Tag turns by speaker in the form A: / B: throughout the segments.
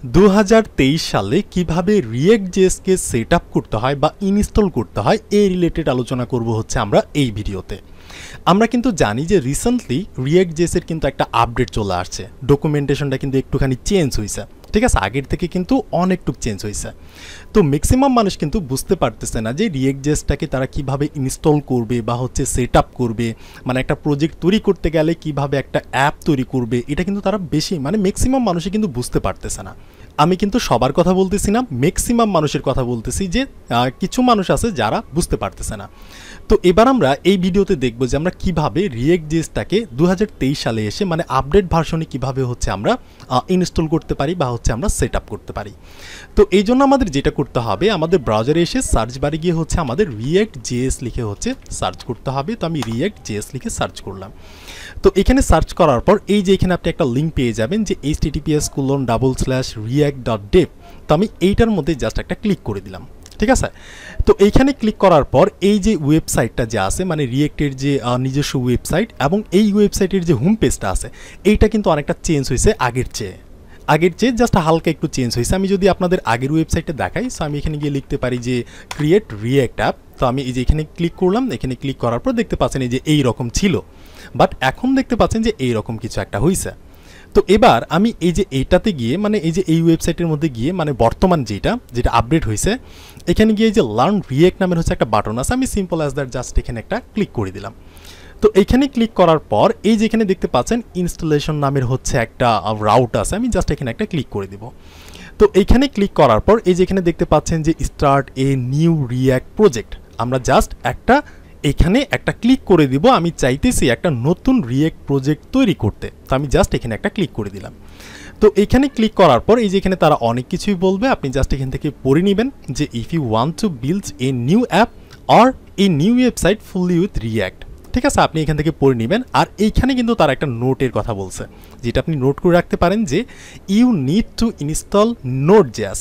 A: 2023 সালে কিভাবে react JS কে setup করতে হয় বা ইনস্টল করতে হয় এই রিলেটেড আলোচনা করব হচ্ছে আমরা এই ভিডিওতে। আমরা কিন্তু জানি যে রিসেন্টলি রিয়েক্ট জেএস এর কিন্তু একটা আপডেট চলে আসছে, ডকুমেন্টেশনটা কিন্তু একটুখানি চেঞ্জ হয়েছে, ঠিক আছে, আগের থেকে কিন্তু অনেকটুকু চেঞ্জ হয়েছে। তো ম্যাক্সিমাম মানুষ কিন্তু বুঝতে পারতেছে না যে রিয়েক্ট জেএসটাকে তারা কিভাবে ইনস্টল করবে বা হচ্ছে সেট আপ করবে, মানে একটা প্রজেক্ট তৈরি করতে গেলে কিভাবে একটা অ্যাপ তৈরি করবে, এটা কিন্তু তারা বেশি ম্যাক্সিমাম মানুষই কিন্তু বুঝতে পারতেছে না। আমি কিন্তু সবার কথা বলতেছি না, ম্যাক্সিমাম মানুষের কথা বলতেছি যে কিছু মানুষ আছে যারা বুঝতে পারতেছে না। তো এবার আমরা এই ভিডিওতে দেখব যে আমরা কিভাবে রিয়েক্ট জেএসটাকে 2023 সালে এসে আপডেট ভার্সনে কিভাবে হচ্ছে আমরা ইনস্টল করতে পারি বা হচ্ছে আমরা সেট আপ করতে পারি। তো এই জন্য আমাদের যেটা করতে হবে, আমাদের ব্রাউজারে এসে সার্চ বারে গিয়ে হচ্ছে আমাদের রিয়েক্ট জেএস লিখে হচ্ছে সার্চ করতে হবে। তো আমি রিয়েক্ট জেএস লিখে সার্চ করলাম। তো এখানে সার্চ করার পর এই যে এখানে আপনি একটা লিঙ্ক পেয়ে যাবেন যে https://react.dev। তো আমি এইটার মধ্যে জাস্ট একটা ক্লিক করে দিলাম, ঠিক আছে। তো এইখানে ক্লিক করার পর এই যে ওয়েবসাইটটা যে আছে, রিয়েক্টের যে নিজস্ব ওয়েবসাইট এবং এই ওয়েবসাইটের যে হোম পেজটা আছে, এইটা কিন্তু অনেকটা চেঞ্জ হয়েছে আগের চেয়ে জাস্ট হালকা একটু চেঞ্জ হয়েছে। আমি যদি আপনাদের আগের ওয়েবসাইটটা দেখাই, সো আমি এখানে গিয়ে লিখতে পারি যে ক্রিয়েট রিয়েক্ট অ্যাপ। তো আমি এই যে এখানে ক্লিক করলাম, এখানে ক্লিক করার পর দেখতে পাচ্ছেন এই যে এই রকম ছিল, বাট এখন দেখতে পাচ্ছেন যে এই রকম কিছু একটা হয়েছে। তো এবার আমি এই যে এইটাতে গিয়ে এই যে এই ওয়েবসাইটের মধ্যে গিয়ে বর্তমান যেটা আপডেট হয়েছে, এখানে গিয়ে এই যে লার্ন রিয়েক্ট নামের হচ্ছে একটা বাটন আছে, আমি সিম্পল অ্যাজ দ্যাট জাস্ট এখানে একটা ক্লিক করে দিলাম। তো এইখানে ক্লিক করার পর এই যে এখানে দেখতে পাচ্ছেন ইনস্টলেশন নামের হচ্ছে একটা রাউট আছে, আমি জাস্ট এখানে একটা ক্লিক করে দিব। তো এইখানে ক্লিক করার পর এই যে এখানে দেখতে পাচ্ছেন যে start a new react project, আমরা জাস্ট এখানে একটা ক্লিক করে দিব। আমি চাইতেছি একটা নতুন রিয়েক্ট প্রজেক্ট তৈরি করতে, তো আমি জাস্ট এখানে একটা ক্লিক করে দিলাম। তো এখানে ক্লিক করার পর এই যে এখানে তারা অনেক কিছুই বলবে, আপনি জাস্ট এখান থেকে পড়ে নেবেন যে if you want to build a new app or a new website fully with React, ঠিক আছে, আপনি এখান থেকে পড়ে নেবেন। আর এইখানে কিন্তু তারা একটা নোটের কথা বলছে, যেটা আপনি নোট করে রাখতে পারেন যে you need to install Node JS,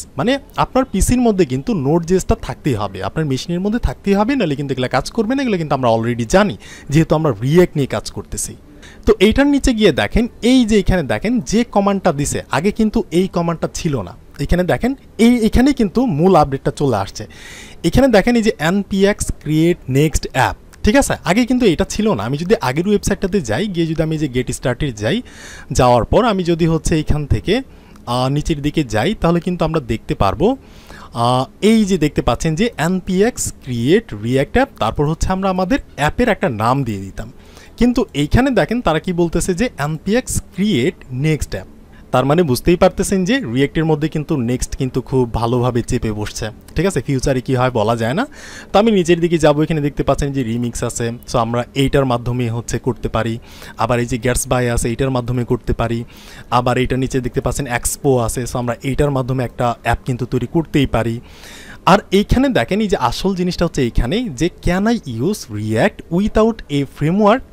A: আপনার পিসির মধ্যে কিন্তু নোট জেএসটা থাকতেই হবে, আপনার মেশিনের মধ্যে থাকতেই হবে, নাহলে কিন্তু এগুলো কাজ করবে না। এগুলো কিন্তু আমরা অলরেডি জানি, যেহেতু আমরা রিয়েক্ট নিয়ে কাজ করতেছি। তো এইটার নিচে গিয়ে দেখেন এই যে এখানে দেখেন যে কমান্ডটা দিছে, আগে কিন্তু এই কমান্ডটা ছিল না। এখানে দেখেন এখানে কিন্তু মূল আপডেটটা চলে আসছে। এখানে দেখেন এই যে npx create next app, ঠিক আছে, আগে কিন্তু এটা ছিল না। আমি যদি আগের ওয়েবসাইটটাতে যাই, গিয়ে যদি আমি যে গেট স্টার্টে যাই, যাওয়ার পর আমি যদি হচ্ছে এইখান থেকে নিচের দিকে যাই, তাহলে কিন্তু আমরা দেখতে পারবো এই যে দেখতে পাচ্ছেন যে npx create react app, তারপর হচ্ছে আমরা আমাদের অ্যাপের একটা নাম দিয়ে দিতাম। কিন্তু এইখানে দেখেন তারা কি বলতেছে যে npx create next app, তার বুঝতেই পারতেছেন যে রিয়েক্টের মধ্যে কিন্তু নেক্সট কিন্তু খুব ভালোভাবে চেপে বসছে, ঠিক আছে, ফিউচারে কি হয় বলা যায় না। তো আমি নিচের দিকে যাব, এখানে দেখতে পাচ্ছেন যে রিমিক্স আছে, সো আমরা এইটার মাধ্যমে হচ্ছে করতে পারি। আবার এই যে গ্যাটস বাই আছে, এইটার মাধ্যমে করতে পারি। আবার এইটার নিচে দেখতে পাচ্ছেন এক্সপো আছে, সো আমরা এইটার মাধ্যমে একটা অ্যাপ কিন্তু তৈরি করতেই পারি। আর এইখানে দেখেন এই যে আসল জিনিসটা হচ্ছে এইখানে যে can I use react without A framework,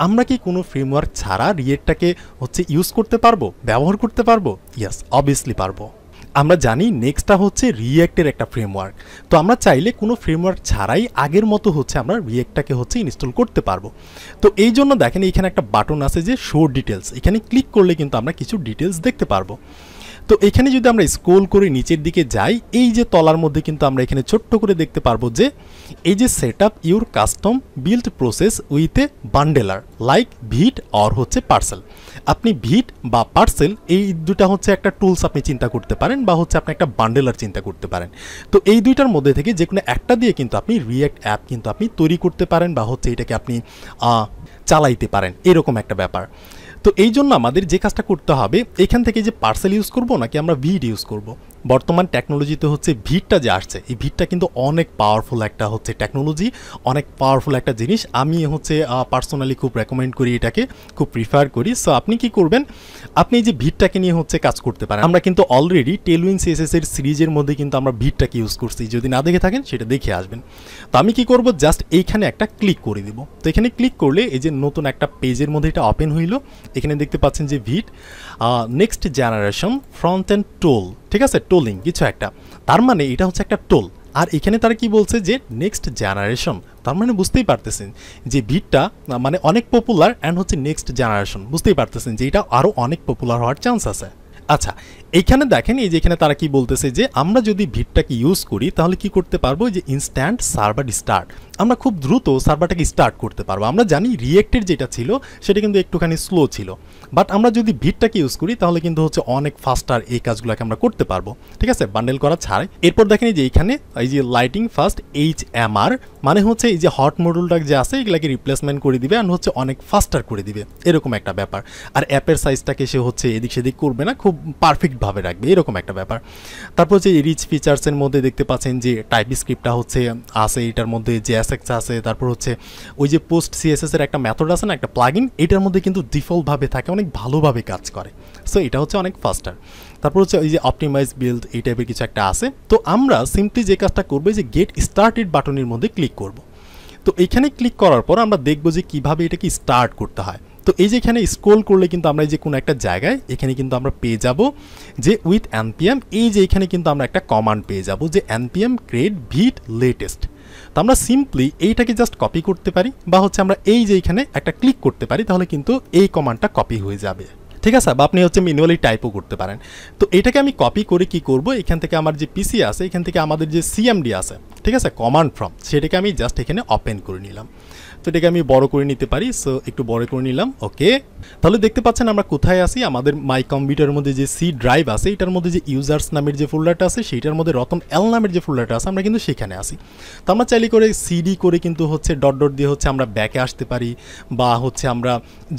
A: আমরা কি কোনো ফ্রেমওয়ার্ক ছাড়া রিয়েক্টটাকে হচ্ছে ইউজ করতে পারবো, ব্যবহার করতে পারবো? ইয়েস, অবভিয়াসলি পারবো। আমরা জানি নেক্সটটা হচ্ছে রিয়েক্টের একটা ফ্রেমওয়ার্ক, তো আমরা চাইলে কোনো ফ্রেমওয়ার্ক ছাড়াই আগের মতো হচ্ছে আমরা রিয়েক্টটাকে হচ্ছে ইনস্টল করতে পারবো। তো এই জন্য দেখেন এইখানে একটা বাটন আছে যে শো ডিটেলস, এখানে ক্লিক করলে কিন্তু আমরা কিছু ডিটেলস দেখতে পারবো। তো এখানে যদি আমরা স্ক্রল করে নিচের দিকে যাই, এই যে তলার মধ্যে কিন্তু আমরা এখানে ছোট্ট করে দেখতে পারবো যে এই যে set up your custom build process with a bundler like Vite or হচ্ছে পার্সেল। আপনি ভিট বা পার্সেল এই দুটা হচ্ছে একটা টুলস আপনি চিন্তা করতে পারেন, বা হচ্ছে আপনি একটা বান্ডেলার চিন্তা করতে পারেন। তো এই দুইটার মধ্যে থেকে যে কোনো একটা দিয়ে কিন্তু আপনি রিয়েক্ট অ্যাপ কিন্তু আপনি তৈরি করতে পারেন, বা হচ্ছে এটাকে আপনি চালাইতে পারেন, এরকম একটা ব্যাপার। তো এই জন্য আমাদের যে কাজটা করতে হবে, এখান থেকে যে পার্সেল ইউজ করব নাকি আমরা ভিট ইউজ করব। বর্তমান টেকনোলজিতে হচ্ছে ভিটটা যে আসছে, এই ভিটটা কিন্তু অনেক পাওয়ারফুল একটা হচ্ছে টেকনোলজি, অনেক পাওয়ারফুল একটা জিনিস। আমি হচ্ছে পার্সোনালি খুব রেকমেন্ড করি, এটাকে খুব প্রিফার করি। সো আপনি কি করবেন, আপনি এই যে ভিটটাকে নিয়ে হচ্ছে কাজ করতে পারেন। আমরা কিন্তু অলরেডি টেলউইন সিএসএস এর সিরিজের মধ্যে কিন্তু আমরা ভিটটাকে ইউজ করছি, যদি না দেখে থাকেন সেটা দেখে আসবেন। তো আমি কি করব, জাস্ট এইখানে একটা ক্লিক করে দিব। তো এখানে ক্লিক করলে এই যে নতুন একটা পেজের মধ্যে এটা ওপেন হইল। এখানে দেখতে পাচ্ছেন যে Vite next generation front end tool, ঠিক আছে, টোলিং কিছু একটা, তার এটা হচ্ছে একটা টোল। আর এখানে তারা কি বলছে যে নেক্সট জেনারেশন, তার বুঝতেই পারতেছেন যে ভিটটা অনেক পপুলার অ্যান্ড হচ্ছে নেক্সট জেনারেশন, বুঝতেই পারতেছেন যে এটা আরও অনেক পপুলার হওয়ার চান্স আছে। আচ্ছা, এইখানে দেখেন এই যে এখানে তারা কি বলতেছে যে আমরা যদি ভিটটাকে ইউজ করি তাহলে কি করতে পারবো, যে ইনস্ট্যান্ট সার্ভার স্টার্ট, আমরা খুব দ্রুত সার্ভারটাকে স্টার্ট করতে পারবো। আমরা জানি রিয়েক্টের যেটা ছিল সেটা কিন্তু একটুখানি স্লো ছিল, বাট আমরা যদি ভিটটাকে ইউজ করি তাহলে কিন্তু হচ্ছে অনেক ফাস্টার এই কাজগুলোকে আমরা করতে পারবো, ঠিক আছে, বান্ডেল করা ছাড়াই। এরপর দেখেন এই যে এইখানে এই যে লাইটিং ফাস্ট HMR মানে হচ্ছে এই যে হট মডুলটা যে আছে এগুলাকে রিপ্লেসমেন্ট করে দিবে আর হচ্ছে অনেক ফাস্টার করে দিবে, এরকম একটা ব্যাপার। আর অ্যাপের সাইজটাকে সে হচ্ছে এদিক সেদিক করবে না, খুব পারফেক্টভাবে রাখবে, এরকম একটা ব্যাপার। তারপর হচ্ছে রিচ ফিচার্সের মধ্যে দেখতে পাচ্ছেন যে টাইপ স্ক্রিপ্টটা হচ্ছে আছে, এটার মধ্যে JSX আছে, তারপর হচ্ছে ওই যে পোস্ট CSS এর একটা মেথড আছে না, একটা প্লাগইন, এটার মধ্যে কিন্তু ডিফল্টভাবে থাকে, অনেক ভালোভাবে কাজ করে। সো এটা হচ্ছে অনেক ফাস্টার। তারপর হচ্ছে ওই যে অপটিমাইজ বিল্ড এই টাইপের কিছু একটা আছে। তো আমরা সিম্পলি যে কাজটা করবো যে গেট স্টার্টেড বাটনের মধ্যে ক্লিক করব। তো এইখানে ক্লিক করার পর আমরা দেখবো যে কীভাবে এটাকে স্টার্ট করতে হয়। তো এই যে এখানে স্ক্রল করলে কিন্তু আমরা এই যে কোনো একটা জায়গায় এখানে কিন্তু আমরা পেয়ে যাব যে উইথ npm, এই যে এখানে কিন্তু আমরা একটা কমান্ড পেয়ে যাব যে npm create vite latest। তো আমরা সিম্পলি এইটাকে জাস্ট কপি করতে পারি, বা হচ্ছে আমরা এই যে এখানে একটা ক্লিক করতে পারি, তাহলে কিন্তু এই কমান্ডটা কপি হয়ে যাবে, ঠিক আছে। বা আপনি হচ্ছে ম্যানুয়ালি টাইপও করতে পারেন। তো এটাকে আমি কপি করে কি করব, এখান থেকে আমার যে পিসি আছে এখান থেকে আমাদের যে CMD আছে, ঠিক আছে, কমান্ড ফ্রম, সেটাকে আমি জাস্ট এখানে ওপেন করে নিলাম। তো এটাকে আমি বড় করে নিতে পারি, সো একটু বড় করে নিলাম, ওকে। তাহলে দেখতে পাচ্ছেন আমরা কোথায় আছি, আমাদের মাই কম্পিউটারের মধ্যে যে C ড্রাইভ আছে এটার মধ্যে যে ইউজার্স নামের যে ফোল্ডারটা আছে সেইটার মধ্যে রতন L নামের যে ফোল্ডারটা আছে আমরা কিন্তু সেখানে আছি। তো আমরা চাইলে করে CD করে কিন্তু হচ্ছে ডট ডট দিয়ে হচ্ছে আমরা ব্যাকে আসতে পারি, বা হচ্ছে আমরা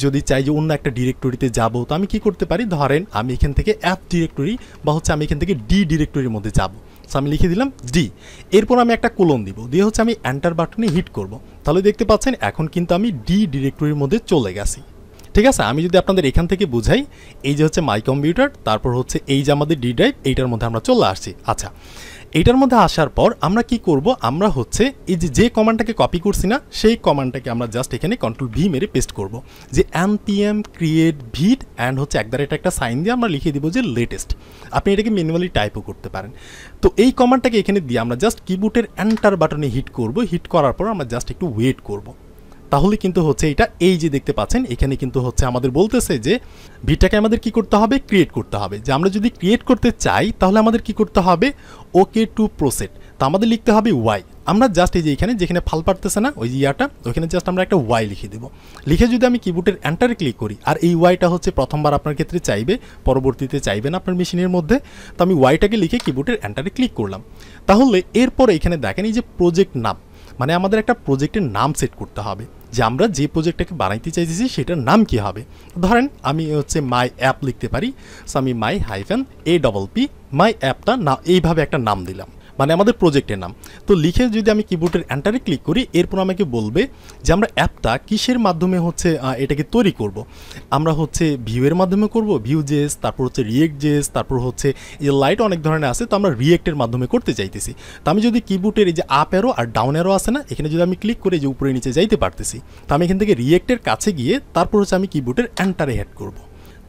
A: যদি চাই যে অন্য একটা ডিরেক্টরিতে যাব, তো আমি কি করতে পারি, ধরেন আমি এখান থেকে অ্যাপ ডিরেক্টরি বা হচ্ছে আমি এখান থেকে D ডিরেক্টরির মধ্যে যাব, সো আমি লিখে দিলাম D, এরপর আমি একটা কোলন দিব, দিয়ে হচ্ছে আমি এন্টার বাটনে হিট করব। তাহলে দেখতে পাচ্ছেন এখন কিন্তু আমি D ডিরেক্টরির মধ্যে চলে গেছি, ঠিক আছে। আমি যদি আপনাদের এখান থেকে বুঝাই, এই যে হচ্ছে মাই কম্পিউটার, তারপর হচ্ছে এই যে আমাদের D ড্রাইভ, এইটার মধ্যে আমরা চলে আসছি। আচ্ছা, এইটার মধ্যে আসার পর আমরা কি করব, আমরা হচ্ছে এই যে কমান্ডটাকে কপি করছি না, সেই কমান্ডটাকে আমরা জাস্ট এখানে Ctrl V মেরে পেস্ট করব, যে npm create vite অ্যান্ড হচ্ছে একটা সাইন দিয়ে আমরা লিখে দিব যে লেটেস্ট। আপনি এটাকে ম্যানুয়ালি টাইপও করতে পারেন। তো এই কমান্ডটাকে এখানে দিয়ে আমরা জাস্ট কিবোর্ডের এন্টার বাটনে হিট করব, হিট করার পর আমরা জাস্ট একটু ওয়েট করব। তাহলে কিন্তু হচ্ছে এটা এই যে দেখতে পাচ্ছেন এখানে কিন্তু হচ্ছে আমাদের বলতেছে যে ভিটটাকে আমাদের কি করতে হবে, ক্রিয়েট করতে হবে। যে আমরা যদি ক্রিয়েট করতে চাই তাহলে আমাদের কি করতে হবে, ওকে টু প্রসেড। তো আমাদের লিখতে হবে ওয়াই। আমরা জাস্ট এই যে এখানে যেখানে ফাল পারতেছে না ওই ইয়াটা, ওইখানে জাস্ট আমরা একটা ওয়াই লিখে দেবো। লিখে যদি আমি কিবোর্ডের এন্টারে ক্লিক করি, আর এই ওয়াইটা হচ্ছে প্রথমবার আপনার ক্ষেত্রে চাইবে, পরবর্তীতে চাইবে না আপনার মেশিনের মধ্যে, তো আমি ওয়াইটাকে লিখে কিবোর্ডের এন্টারে ক্লিক করলাম। তাহলে এরপর এখানে দেখেন এই যে প্রজেক্ট নাম, মানে আমাদের একটা প্রজেক্টের নাম সেট করতে হবে, যে আমরা যে প্রজেক্টটাকে বানাইতে চাইতেছি সেটার নাম কি হবে। ধরেন আমি হচ্ছে মাই অ্যাপ লিখতে পারি, সো আমি মাই -APP মাই অ্যাপটা না এইভাবে একটা নাম দিলাম, মানে আমাদের প্রজেক্টের নাম। তো লিখে যদি আমি কিবোর্ডের এন্টারে ক্লিক করি, এরপর আমাকে বলবে যে আমরা অ্যাপটা কিসের মাধ্যমে হচ্ছে এটাকে তৈরি করব। আমরা হচ্ছে ভিউয়ের মাধ্যমে করব, Vue.js, তারপর হচ্ছে React.js, তারপর হচ্ছে এই লাইট অনেক ধরনের আছে, তো আমরা রিয়েক্টের মাধ্যমে করতে চাইতেছি। তো আমি যদি কিবোর্ডের এই যে আপ অ্যারো আর ডাউন অ্যারো আছে না, এখানে যদি আমি ক্লিক করে যে উপরে নিচে যাইতে পারতেছি, তো আমি এখান থেকে রিয়েক্টের কাছে গিয়ে তারপর হচ্ছে আমি কিবোর্ডের এন্টারে হেড করব।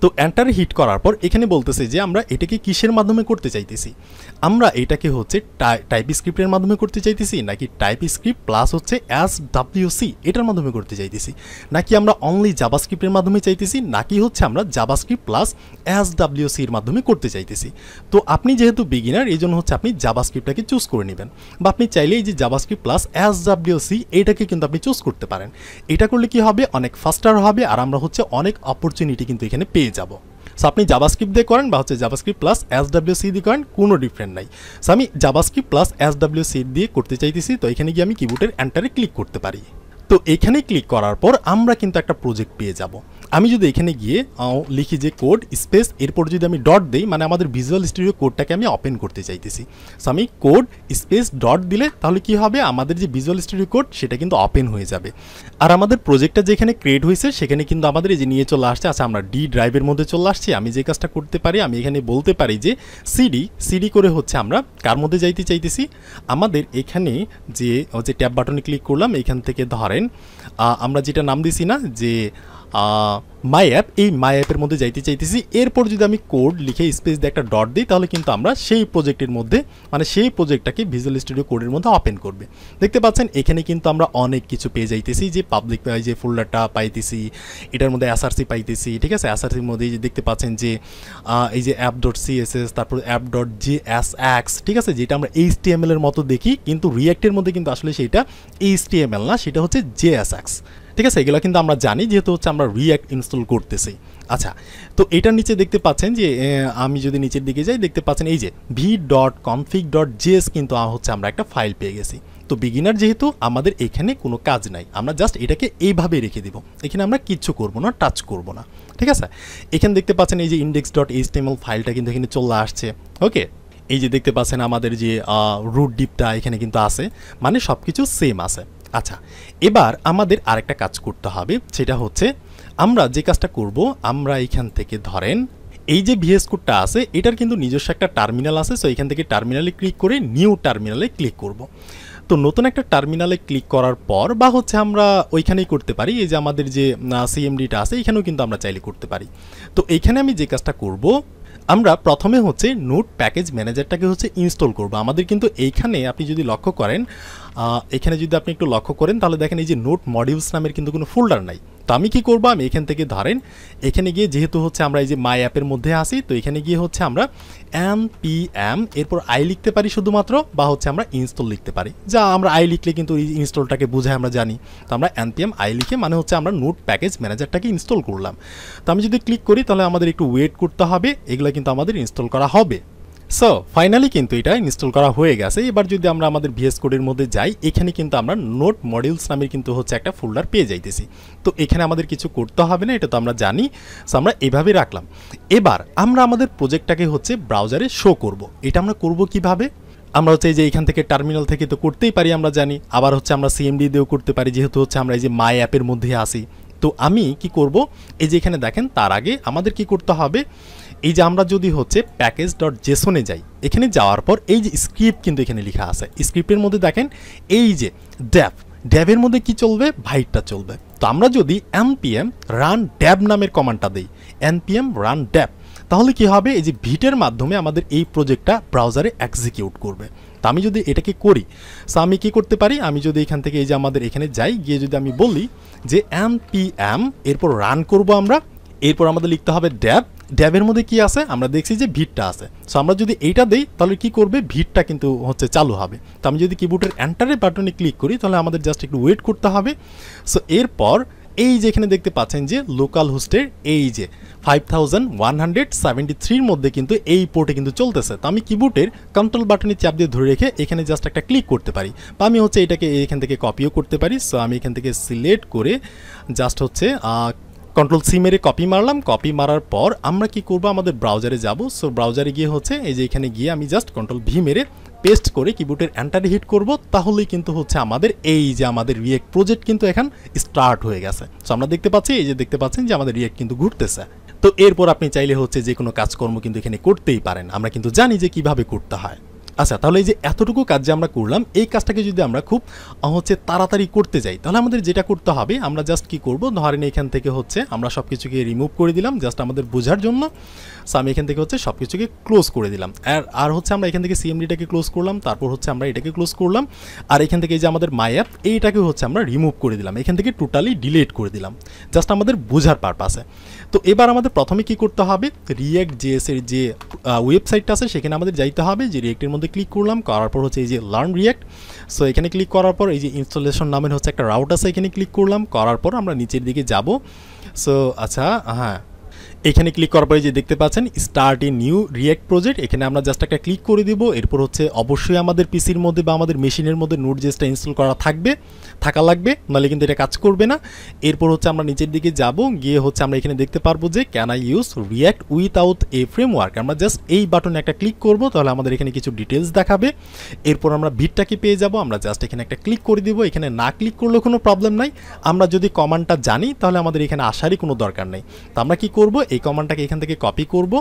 A: তো এন্টারে হিট করার পর এখানে বলতেছে যে আমরা এটাকে কিসের মাধ্যমে করতে চাইতেছি, আমরা এটাকে হচ্ছে টাইপ স্ক্রিপ্টের মাধ্যমে করতে চাইতেছি, নাকি টাইপ স্ক্রিপ্ট প্লাস হচ্ছে SWC এটার মাধ্যমে করতে চাইতেছি, নাকি আমরা অনলি জাভাস্ক্রিপ্টের মাধ্যমে চাইতেছি, নাকি হচ্ছে আমরা জাভাস্ক্রিপ্ট প্লাস SWC এর মাধ্যমে করতে চাইতেছি। তো আপনি যেহেতু বিগিনার, এই জন্য হচ্ছে আপনি জাভাস্ক্রিপ্টটাকে চুজ করে নেবেন, বা আপনি চাইলে এই যে জাভাস্ক্রিপ্ট প্লাস SWC এইটাকে কিন্তু আপনি চুজ করতে পারেন। এটা করলে কি হবে, অনেক ফাস্টার হবে, আর আমরা হচ্ছে অনেক অপরচুনিটি কিন্তু এখানে পেয়ে যাব। সো আপনি জাভাস্ক্রিপ্ট দিয়ে করেন বা হচ্ছে জাভাস্ক্রিপ্ট প্লাস SWC দিয়ে করেন, কোনো ডিফারেন্ট নাই। সো আমি জাভাস্ক্রিপ্ট প্লাস SWC দিয়ে করতে চাইতেছি, তো এখানে গিয়ে আমি কিবোর্ডের এন্টারে ক্লিক করতে পারি। তো এখানে ক্লিক করার পর আমরা কিন্তু একটা প্রজেক্ট পেয়ে যাব। আমি যদি এখানে গিয়ে লিখি যে কোড স্পেস, এরপর যদি আমি ডট দিই, মানে আমাদের ভিজুয়াল স্টুডিও কোডটাকে আমি ওপেন করতে চাইতেছি, সো আমি কোড স্পেস ডট দিলে তাহলে কি হবে, আমাদের যে ভিজুয়াল স্টুডিও কোড সেটা কিন্তু ওপেন হয়ে যাবে। আর আমাদের প্রজেক্টটা যেখানে ক্রিয়েট হয়েছে সেখানে কিন্তু আমাদের এই যে নিয়ে চলে আসছে। আচ্ছা, আমরা ডি ড্রাইভের মধ্যে চলে আসছি। আমি যে কাজটা করতে পারি, আমি এখানে বলতে পারি যে সিডি করে হচ্ছে আমরা কার মধ্যে যাইতে চাইতেছি, আমাদের এখানে যে ট্যাব বাটনে ক্লিক করলাম, এখান থেকে ধরেন আমরা যেটা নাম দিছি না যে মাই অ্যাপ, এই মাই অ্যাপের মধ্যে যাইতে চাইতেছি। এরপর যদি আমি কোড লিখে স্পেস দিয়ে একটা ডট দিই তাহলে কিন্তু আমরা সেই প্রজেক্টের মধ্যে মানে সেই প্রজেক্টটাকে ভিজুয়াল স্টুডিও কোডের মধ্যে ওপেন করবে। দেখতে পাচ্ছেন এখানে কিন্তু আমরা অনেক কিছু পেয়ে যাইতেছি, যে পাবলিক যে ফোল্ডারটা পাইতেছি, এটার মধ্যে এসআরসি পাইতেছি, ঠিক আছে। এসআরসির মধ্যে দেখতে পাচ্ছেন যে এই যে অ্যাপ ডট সিএসএস, তারপর অ্যাপ ডট জেএসএক্স, ঠিক আছে, যেটা আমরা এইচটিএমএল এর মতো দেখি, কিন্তু রিঅ্যাক্টের মধ্যে কিন্তু আসলে সেইটা এইচটিএমএল না, সেটা হচ্ছে জেএসএক্স, ঠিক আছে। এগুলো কিন্তু আমরা জানি যেহেতু হচ্ছে আমরা রিঅ্যাক্ট ইনস্টল করতেছি। আচ্ছা, তো এটার নিচে দেখতে পাচ্ছেন যে আমি যদি নিচের দিকে যাই দেখতে পাচ্ছেন এই যে v.config.js কিন্তু হচ্ছে আমরা একটা ফাইল পেয়ে গেছি। তো বিগিনার যেহেতু আমাদের এখানে কোনো কাজ নাই, আমরা জাস্ট এটাকে এইভাবে রেখে দিব, এখানে আমরা কিচ্ছু করব না, টাচ করব না, ঠিক আছে। এখানে দেখতে পাচ্ছেন এই যে index.html ফাইলটা কিন্তু এখানে চলে আসছে। ওকে, এই যে দেখতে পাচ্ছেন আমাদের যে রুট ডিপটা এখানে কিন্তু আছে, মানে সব কিছু সেম আছে। আচ্ছা, এবার আমাদের আরেকটা কাজ করতে হবে, সেটা হচ্ছে আমরা যে কাজটা করব, আমরা এখান থেকে ধরেন এই যে ভিএস কোডটা আছে এটার কিন্তু নিজস্ব একটা টার্মিনাল আছে। সো এখান থেকে টার্মিনালে ক্লিক করে নিউ টার্মিনালে ক্লিক করব। তো নতুন একটা টার্মিনালে ক্লিক করার পর বা হচ্ছে আমরা ওইখানেই করতে পারি, এই যে আমাদের যে সিএমডিটা আছে এখানেও কিন্তু আমরা চাইলে করতে পারি। তো এইখানে আমি যে কাজটা করব, আমরা প্রথমে হচ্ছে নোট প্যাকেজ ম্যানেজারটাকে হচ্ছে ইনস্টল করব। আমাদের কিন্তু এইখানে আপনি যদি লক্ষ্য করেন, এখানে যদি আপনি একটু লক্ষ্য করেন তাহলে দেখেন এই যে নোট মডিউলস নামের কিন্তু কোনো ফোল্ডার নাই। তো আমি কি করব, আমি এখান থেকে ধরেন এখানে গিয়ে যেহেতু হচ্ছে আমরা এই যে মাই অ্যাপের মধ্যে আসি, তো এখানে গিয়ে হচ্ছে আমরা npm এরপর আই লিখতে পারি শুধুমাত্র, বা হচ্ছে আমরা ইনস্টল লিখতে পারি। যা আমরা আই লিখলে কিন্তু এই ইনস্টলটাকে বোঝায় আমরা জানি। তো আমরা npm আই লিখে মানে হচ্ছে আমরা নোট প্যাকেজ ম্যানেজারটাকে ইনস্টল করলাম। তো আমি যদি ক্লিক করি তাহলে আমাদের একটু ওয়েট করতে হবে, এগুলো কিন্তু আমাদের ইনস্টল করা হবে। সো ফাইনালি কিন্তু এটা ইনস্টল করা হয়ে গেছে। এবার যদি আমরা আমাদের ভিএস কোডের মধ্যে যাই, এখানে কিন্তু আমরা নোট মডিউলস নামের কিন্তু হচ্ছে একটা ফোল্ডার পেয়ে যাইতেছি। তো এখানে আমাদের কিছু করতে হবে না, এটা তো আমরা জানি। সো আমরা এভাবে রাখলাম। এবার আমরা আমাদের প্রজেক্টটাকে হচ্ছে ব্রাউজারে শো করব। এটা আমরা করব কিভাবে, আমরা হচ্ছে এই যে এখান থেকে টার্মিনাল থেকে তো করতেই পারি আমরা জানি, আবার হচ্ছে আমরা সিএমডি দিয়েও করতে পারি, যেহেতু হচ্ছে আমরা এই যে মাই অ্যাপের মধ্যে আসি। তো আমি কি করব, এই যে এখানে দেখেন তার আগে আমাদের কি করতে হবে, এই যে আমরা যদি হচ্ছে প্যাকেজ.json-এ যাই, এখানে যাওয়ার পর এই যে স্ক্রিপ্ট কিন্তু এখানে লেখা আছে, স্ক্রিপ্টের মধ্যে দেখেন এই যে ড্যাবের মধ্যে কি চলবে, ভাইটটা চলবে। তো আমরা যদি npm run dev নামের কমান্ডটা দেই, npm run dev, তাহলে কি হবে, এই যে ভিটের মাধ্যমে আমাদের এই প্রজেক্টটা ব্রাউজারে এক্সিকিউট করবে। তো আমি যদি এটাকে করি, সো আমি কি করতে পারি, আমি যদি এখান থেকে এই যে আমাদের এখানে যাই, গিয়ে যদি আমি বলি যে npm এরপর রান করব আমরা, এরপর আমাদের লিখতে হবে ড্যাবের মধ্যে কি আছে, আমরা দেখছি যে ভিটটা আছে। সো আমরা যদি এইটা দেই তাহলে কি করবে, ভিটটা কিন্তু হচ্ছে চালু হবে। তো আমি যদি কিবোর্ডের এন্টারের বাটনে ক্লিক করি তাহলে আমাদের জাস্ট একটু ওয়েট করতে হবে। সো এরপর এই যে এখানে দেখতে পাচ্ছেন যে লোকাল হোস্টের এই যে 5173 মধ্যে কিন্তু এই পোর্টে কিন্তু চলতেছে। তো আমি কিবোর্ডের কন্ট্রোল বাটনে চাপ দিয়ে ধরে রেখে এখানে জাস্ট একটা ক্লিক করতে পারি, বা আমি হচ্ছে এটাকে এখান থেকে কপিও করতে পারি। সো আমি এখান থেকে সিলেক্ট করে জাস্ট হচ্ছে কন্ট্রোল সি মেরে কপি মারলাম। কপি মারার পর আমরা কি করব, আমাদের ব্রাউজারে যাব। সো ব্রাউজারে গিয়ে হচ্ছে এই যে এখানে গিয়ে আমি জাস্ট কন্ট্রোল ভি মেরে পেস্ট করে কিবোর্ডের এন্টারে হিট করব, তাহলেই কিন্তু হচ্ছে আমাদের এই যে আমাদের রিঅ্যাক্ট প্রজেক্ট কিন্তু এখন স্টার্ট হয়ে গেছে। সো আমরা দেখতে পাচ্ছি, এই যে দেখতে পাচ্ছেন যে আমাদের রিঅ্যাক্ট কিন্তু ঘুরতেছে। তো এরপর আপনি চাইলে হচ্ছে যে কোনো কাজকর্ম কিন্তু এখানে করতেই পারেন, আমরা কিন্তু জানি যে কিভাবে করতে হয়। আচ্ছা, তাহলে এই যে এতটুকু কাজ যে আমরা করলাম, এই কাজটাকে যদি আমরা খুব হচ্ছে তাড়াতাড়ি করতে যাই, তাহলে আমাদের যেটা করতে হবে, আমরা জাস্ট কি করব, ধরেন এখান থেকে হচ্ছে আমরা সব কিছুকে রিমুভ করে দিলাম জাস্ট আমাদের বোঝার জন্য। সো আমি এখান থেকে হচ্ছে সব কিছুকে ক্লোজ করে দিলাম, আর হচ্ছে আমরা এখান থেকে সিএমডিটাকে ক্লোজ করলাম, তারপর হচ্ছে আমরা এটাকে ক্লোজ করলাম, আর এখান থেকে এই যে আমাদের মাই অ্যাপ এইটাকে হচ্ছে আমরা রিমুভ করে দিলাম, এখান থেকে টোটালি ডিলিট করে দিলাম জাস্ট আমাদের বোঝার পারপাসে। তো এবার আমাদের প্রথমে কি করতে হবে, রিঅ্যাক্ট জেএস এর যে ওয়েবসাইটটা আছে সেখানে আমাদের যাইতে হবে। যে রিঅ্যাক্টের মধ্যে ক্লিক করলাম, করার পর হচ্ছে এই যে লার্ন রিঅ্যাক্ট। সো এখানে ক্লিক করার পর এই যে ইনস্টলেশন নামের হচ্ছে একটা রাউট আছে, এখানে ক্লিক করলাম, করার পর আমরা নিচের দিকে যাব। সো আচ্ছা, হ্যাঁ, এখানে ক্লিক করার পরে যে দেখতে পাচ্ছেন start a new react project, এখানে আমরা জাস্ট একটা ক্লিক করে দিব। এরপর হচ্ছে অবশ্যই আমাদের পিসির মধ্যে বা আমাদের মেশিনের মধ্যে নোড.js-টা ইনস্টল করা থাকা লাগবে, নাহলে কিন্তু এটা কাজ করবে না। এরপর হচ্ছে আমরা নিচের দিকে যাব, গিয়ে হচ্ছে আমরা এখানে দেখতে পারবো যে can I use react without A framework, আমরা জাস্ট এই বাটনে একটা ক্লিক করব, তাহলে আমাদের এখানে কিছু ডিটেলস দেখাবে। এরপর আমরা ভিটটাকে পেয়ে যাব, আমরা জাস্ট এখানে একটা ক্লিক করে দিব। এখানে না ক্লিক করলেও কোনো প্রবলেম নাই, আমরা যদি কমান্ডটা জানি তাহলে আমাদের এখানে আসারই কোনো দরকার নেই। তো আমরা কি করব, এই কমান্ডটাকে এখান থেকে কপি করব।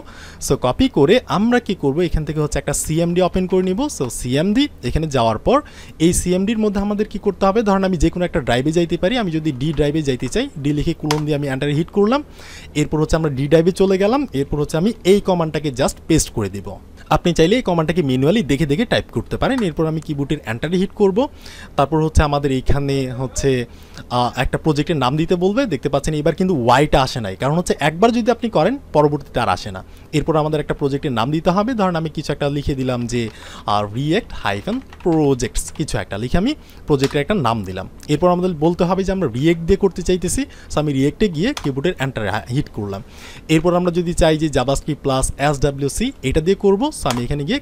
A: সো কপি করে আমরা কি করব, এখান থেকে হচ্ছে একটা সিএমডি ওপেন করে নিব। সো সিএমডি এখানে যাওয়ার পর এই সিএমডির মধ্যে আমাদের কি করতে হবে, ধরেন আমি যে কোনো একটা ড্রাইভে যাইতে পারি, আমি যদি ডি ড্রাইভে যাইতে চাই, ডি লিখে কুলন দিয়ে আমি এন্টারে হিট করলাম। এরপর হচ্ছে আমরা ডি ড্রাইভে চলে গেলাম। এরপর হচ্ছে আমি এই কমান্ডটাকে জাস্ট পেস্ট করে দিব। আপনি চাইলে এই কমান্ডটাকে ম্যানুয়ালি দেখে দেখে টাইপ করতে পারেন। এরপর আমি কিবোর্ডের এন্টারে হিট করব। তারপর হচ্ছে আমাদের এইখানে হচ্ছে একটা প্রজেক্টের নাম দিতে বলবে। দেখতে পাচ্ছেন এবার কিন্তু ওয়াইটা আসে নাই, কারণ হচ্ছে একবার যদি আপনি করেন পরবর্তীতে আর আসে না। এরপর আমাদের একটা প্রজেক্টের নাম দিতে হবে। ধরেন আমি কিছু একটা লিখে দিলাম যে রিয়েক্ট হাইফেন প্রজেক্টস, কিছু একটা লিখে আমি প্রজেক্টের একটা নাম দিলাম। এরপর আমাদের বলতে হবে যে আমরা রিয়েক্ট দিয়ে করতে চাইতেছি। সো আমি রিয়েক্টে গিয়ে কিবোর্ডের এন্টারে হিট করলাম। এরপর আমরা যদি চাই যে জাভাস্ক্রিপ্ট প্লাস SWC এটা দিয়ে করব, সো আমি এখানে গিয়ে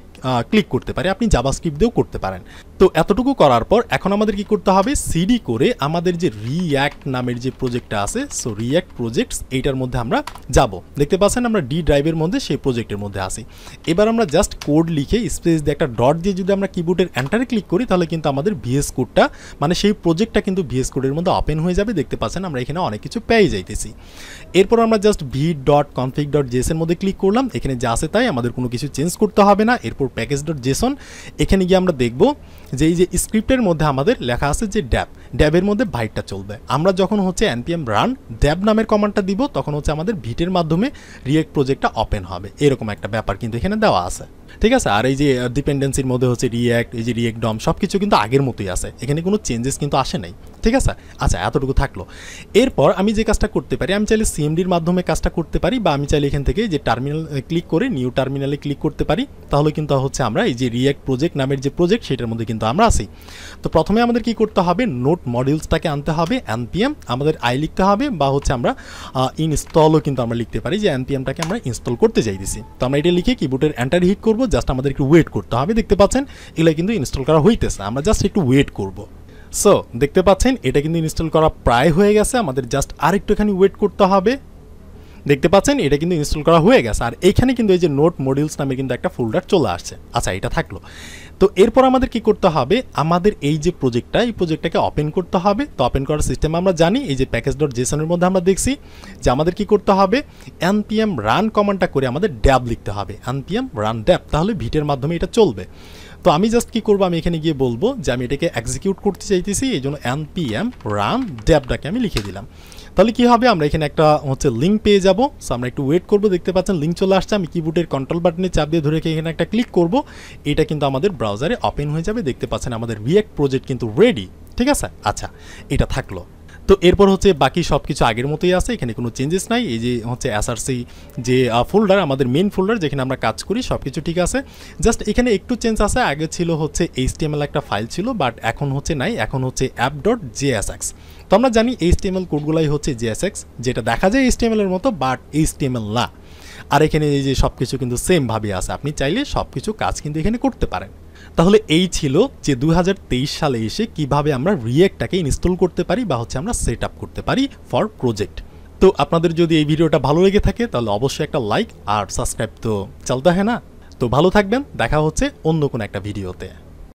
A: ক্লিক করতে পারি। আপনি জাভাস্ক্রিপ্ট দিয়েও করতে পারেন। তো এতটুকু করার পর এখন আমাদের কি করতে হবে, সিডি করে আমাদের যে রিয়াক্ট নামের যে প্রজেক্টটা আছে, সো রিয়াক্ট প্রজেক্টস এইটার মধ্যে আমরা যাব। দেখতে পাচ্ছেন আমরা ডি ড্রাইভের মধ্যে সেই প্রজেক্টের মধ্যে আসি। এবার আমরা জাস্ট কোড লিখে স্পেস দিয়ে একটা ডট দিয়ে যদি আমরা কিবোর্ডের এন্টারে ক্লিক করি, তাহলে কিন্তু আমাদের ভিএস কোডটা মানে সেই প্রজেক্টটা কিন্তু ভিএস কোডের মধ্যে ওপেন হয়ে যাবে। দেখতে পাচ্ছেন আমরা এখানে অনেক কিছু পেয়ে যাইতেছি। এরপর আমরা জাস্ট vite.config.js এর মধ্যে ক্লিক করলাম। এখানে যা আছে তাই, আমাদের কোনো কিছু চেঞ্জ করতে হবে না। এরপর প্যাকেজ.json এখানে গিয়ে আমরা দেখব যে এই যে স্ক্রিপ্টের মধ্যে আমাদের লেখা আছে যে ড্যাবের মধ্যে ভাইটটা চলবে। আমরা যখন হচ্ছে npm run ড্যাব নামের কমান্ডটা দিব, তখন হচ্ছে আমাদের ভিটের মাধ্যমে রিয়েক্ট প্রজেক্টটা ওপেন হবে। এরকম একটা ব্যাপার কিন্তু এখানে দেওয়া আছে, ঠিক আছে। আর এই যে ডিপেন্ডেন্সির মধ্যে হচ্ছে রিয়াক্ট, এই যে রিয়েক্ট ডম সব কিছু কিন্তু আগের মতোই আছে, এখানে কোনো চেঞ্জেস কিন্তু আসে নাই, ঠিক আছে। আচ্ছা, এতটুকু থাকলো। এরপর আমি যে কাজটা করতে পারি, আমি চাইলে সিএমডির মাধ্যমে কাজটা করতে পারি, বা আমি চাইলে এখান থেকে যে টার্মিনাল ক্লিক করে নিউ টার্মিনালে ক্লিক করতে পারি। তাহলে কিন্তু হচ্ছে আমরা এই যে রিয়াক্ট প্রজেক্ট নামের যে প্রজেক্ট সেটার মধ্যে কিন্তু আমরা আসি। তো প্রথমে আমাদের কি করতে হবে, নোট মডিউলসটাকে আনতে হবে, npm আমাদের আই লিখতে হবে, বা হচ্ছে আমরা ইনস্টলও কিন্তু আমরা লিখতে পারি যে npmটাকে আমরা ইনস্টল করতে চাইতেছি। তো আমরা এটা লিখে কিবোর্ডের এন্টার হিট করব। জাস্ট আমাদের একটু ওয়েট করতে হবে। দেখতে পাচ্ছেন এগুলো কিন্তু ইনস্টল করা হইতেছে, আমরা জাস্ট একটু ওয়েট করব। সো দেখতে পাচ্ছেন এটা কিন্তু ইনস্টল করা প্রায় হয়ে গেছে, আমাদের জাস্ট আর একটুখানি ওয়েট করতে হবে। দেখতে পাচ্ছেন এটা কিন্তু ইনস্টল করা হয়ে গেছে, আর এইখানে কিন্তু এই যে নোট মডিউলস নামে কিন্তু একটা ফোল্ডার চলে আসছে। আচ্ছা, এটা থাকলো। তো এরপর আমাদের কি করতে হবে, আমাদের এই যে প্রজেক্টটা, এই প্রজেক্টটাকে ওপেন করতে হবে। তো ওপেন করার সিস্টেম আমরা জানি, এই যে প্যাকেজ.json এর মধ্যে আমরা দেখছি যে আমাদের কি করতে হবে, npm run কমান্ডটা করে আমাদের ড্যাব লিখতে হবে, npm run ড্যাব, তাহলে ভিটের মাধ্যমে এটা চলবে। তো আমি জাস্ট কি করব, আমি এখানে গিয়ে বলবো যে আমি এটাকে এক্সিকিউট করতে চাইতেছি, এই জন্য npm run ড্যাবটাকে আমি লিখে দিলাম। তাহলে কি হবে, আমরা এখানে একটা হচ্ছে লিঙ্ক পেয়ে যাব। সো আমরা একটু ওয়েট করব। দেখতে পাচ্ছেন লিঙ্ক চলে আসছে। আমি কিবোর্ডের কন্ট্রোল বাটনে চাপ দিয়ে ধরে এখানে একটা ক্লিক করব, এটা কিন্তু আমাদের ব্রাউজারে ওপেন হয়ে যাবে। দেখতে পাচ্ছেন আমাদের রিয়াক্ট প্রজেক্ট কিন্তু রেডি, ঠিক আছে। আচ্ছা, এটা থাকলো। তো এরপর হচ্ছে বাকি সব কিছু আগের মতোই আছে, এখানে কোনো চেঞ্জেস নাই। এই যে হচ্ছে এসআরসি যে ফোল্ডার, আমাদের মেন ফোল্ডার যেখানে আমরা কাজ করি, সব কিছু ঠিক আছে। জাস্ট এখানে একটু চেঞ্জ আছে, আগে ছিল হচ্ছে HTML একটা ফাইল ছিল, বাট এখন হচ্ছে নাই, এখন হচ্ছে app.jsx। তো আমরা জানি HTML কোডগুলাই হচ্ছে JSX, যেটা দেখা যায় HTML এর মতো, বাট HTML না। আর এখানে এই যে সব কিছু কিন্তু সেমভাবে আছে, আপনি চাইলে সব কিছু কাজ কিন্তু এখানে করতে পারেন। তাহলে এই ছিল যে 2023 সালে এসে কিভাবে আমরা রিয়েক্টটাকে ইনস্টল করতে পারি, বা হচ্ছে আমরা সেট আপ করতে পারি ফর প্রজেক্ট। তো আপনাদের যদি এই ভিডিওটা ভালো লেগে থাকে তাহলে অবশ্যই একটা লাইক আর সাবস্ক্রাইব তো চলতে হয় না। তো ভালো থাকবেন, দেখা হচ্ছে অন্য কোনো একটা ভিডিওতে।